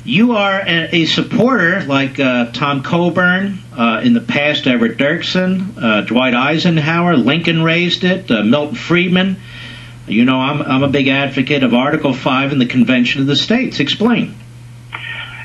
You are a supporter like Tom Coburn, in the past Everett Dirksen, Dwight Eisenhower, Lincoln raised it, Milton Friedman. You know, I'm a big advocate of Article 5 in the Convention of the States. Explain.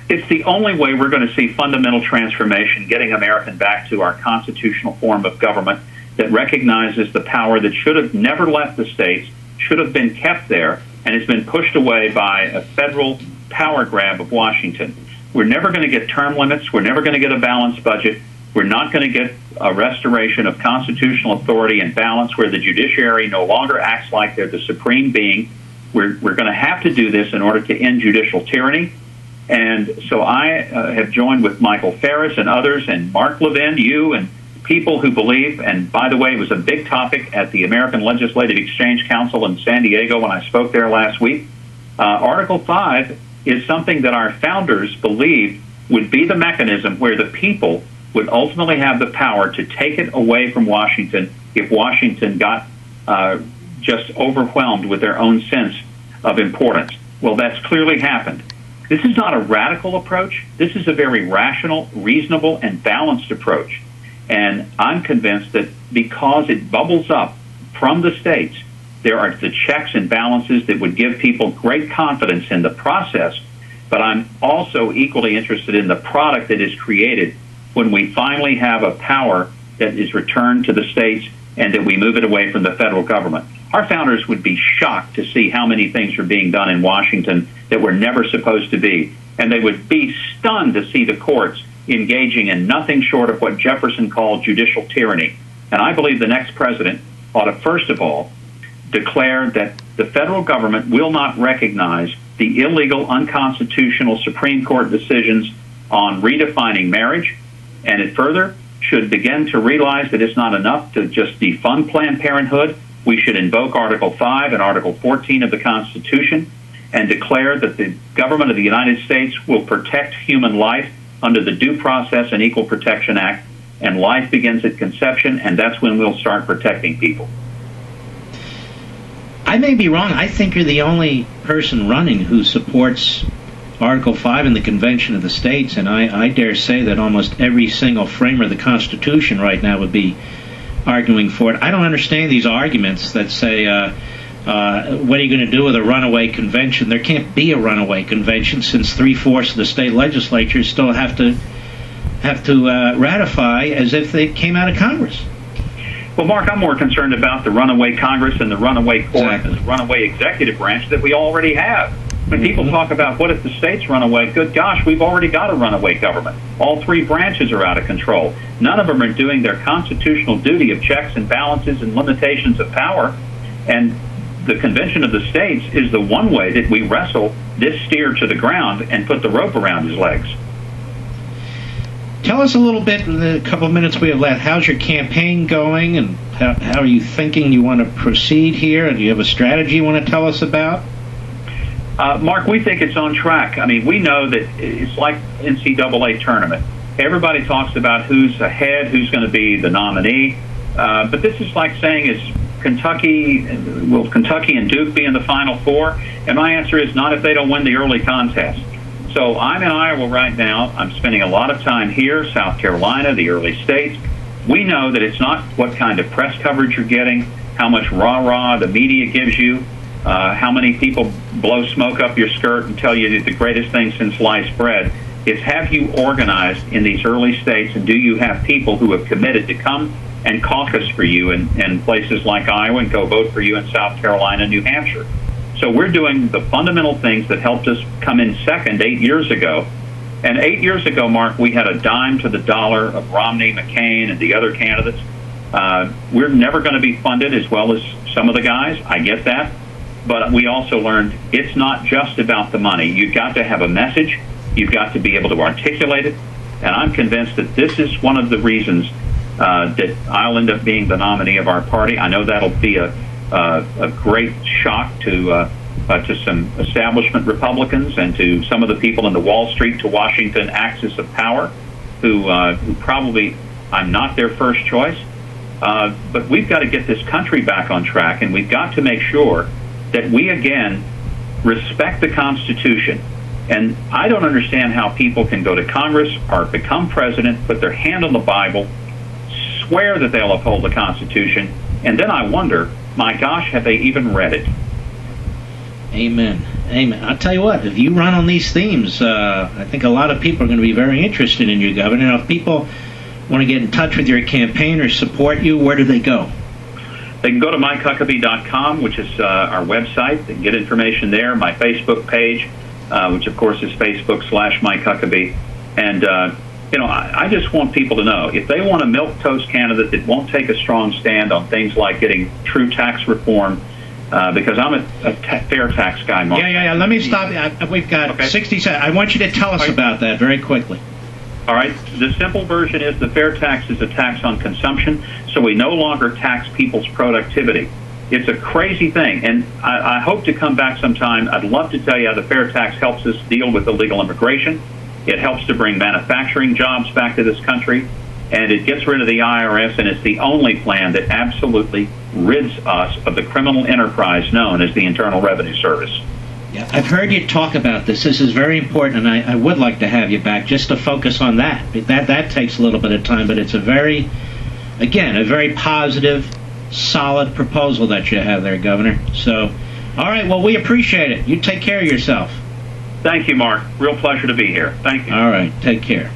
It's the only way we're going to see fundamental transformation, getting America back to our constitutional form of government that recognizes the power that should have never left the states, should have been kept there, and has been pushed away by a federal power grab of Washington. We're never going to get term limits. We're never going to get a balanced budget. We're not going to get a restoration of constitutional authority and balance where the judiciary no longer acts like they're the supreme being. We're going to have to do this in order to end judicial tyranny. And so I have joined with Michael Ferris and others, and Mark Levin, you, and people who believe, and by the way, it was a big topic at the American Legislative Exchange Council in San Diego when I spoke there last week. Article 5 is something that our founders believed would be the mechanism where the people would ultimately have the power to take it away from Washington if Washington got just overwhelmed with their own sense of importance. Well, that's clearly happened. This is not a radical approach. This is a very rational, reasonable, and balanced approach. And I'm convinced that because it bubbles up from the states, there are the checks and balances that would give people great confidence in the process. But I'm also equally interested in the product that is created when we finally have a power that is returned to the states and that we move it away from the federal government. Our founders would be shocked to see how many things are being done in Washington that were never supposed to be. And they would be stunned to see the courts engaging in nothing short of what Jefferson called judicial tyranny. And I believe the next president ought to, first of all, declare that the federal government will not recognize the illegal, unconstitutional Supreme Court decisions on redefining marriage, and it further should begin to realize that it's not enough to just defund Planned Parenthood. We should invoke Article 5 and Article 14 of the Constitution and declare that the government of the United States will protect human life under the Due Process and Equal Protection Act, and life begins at conception, and that's when we'll start protecting people. I may be wrong. I think you're the only person running who supports Article 5 in the Convention of the States, and I dare say that almost every single framer of the Constitution right now would be arguing for it. I don't understand these arguments that say, what are you going to do with a runaway convention? There can't be a runaway convention since 3/4 of the state legislatures still have to ratify as if they came out of Congress. Well, Mark, I'm more concerned about the runaway Congress and the runaway court and the runaway executive branch that we already have. When people talk about what if the states run away, good gosh, we've already got a runaway government. All three branches are out of control. None of them are doing their constitutional duty of checks and balances and limitations of power. And the Convention of the States is the one way that we wrestle this steer to the ground and put the rope around his legs. Tell us a little bit in the couple of minutes we have left. How's your campaign going, and how are you thinking you want to proceed here? And do you have a strategy you want to tell us about? Mark, we think it's on track. I mean, we know that it's like NCAA tournament. Everybody talks about who's ahead, who's going to be the nominee. But this is like saying, will Kentucky and Duke be in the Final Four? And my answer is not if they don't win the early contest. So I'm in Iowa right now. I'm spending a lot of time here, South Carolina, the early states. We know that it's not what kind of press coverage you're getting, how much rah-rah the media gives you, how many people blow smoke up your skirt and tell you that the greatest thing since sliced bread. It's have you organized in these early states, and do you have people who have committed to come and caucus for you in places like Iowa and go vote for you in South Carolina, New Hampshire. So we're doing the fundamental things that helped us come in second 8 years ago. And 8 years ago, Mark, we had a dime to the dollar of Romney, McCain, and the other candidates. We're never going to be funded as well as some of the guys. I get that. But we also learned it's not just about the money. You've got to have a message. You've got to be able to articulate it. And I'm convinced that this is one of the reasons that I'll end up being the nominee of our party. I know that'll be a great shock to some establishment Republicans and to some of the people in the Wall Street to Washington axis of power who probably I'm not their first choice. But we've got to get this country back on track, and we've got to make sure that we again respect the Constitution, And I don't understand how people can go to Congress or become president, put their hand on the Bible, swear that they'll uphold the Constitution, and then I wonder, my gosh, have they even read it? Amen. Amen. I'll tell you what, if you run on these themes, I think a lot of people are going to be very interested in you, Governor. Now, if people want to get in touch with your campaign or support you, where do they go? They can go to MikeHuckabee.com, which is our website. They can get information there. My Facebook page, which of course is Facebook/Mike Huckabee. And, I just want people to know, if they want a milquetoast candidate that won't take a strong stand on things like getting true tax reform, because I'm a fair tax guy, Mark. Yeah. Let me stop. We've got 60 seconds. I want you to tell us about that very quickly. All right. The simple version is the fair tax is a tax on consumption, so we no longer tax people's productivity. It's a crazy thing, and I hope to come back sometime. I'd love to tell you how the fair tax helps us deal with illegal immigration. It helps to bring manufacturing jobs back to this country, and it gets rid of the IRS, and it's the only plan that absolutely rids us of the criminal enterprise known as the Internal Revenue Service. Yeah, I've heard you talk about this. This is very important, and I would like to have you back just to focus on that. That takes a little bit of time, but it's a very positive, solid proposal that you have there, Governor. So, all right, well, we appreciate it. You take care of yourself. Thank you, Mark. Real pleasure to be here. Thank you. All right, take care.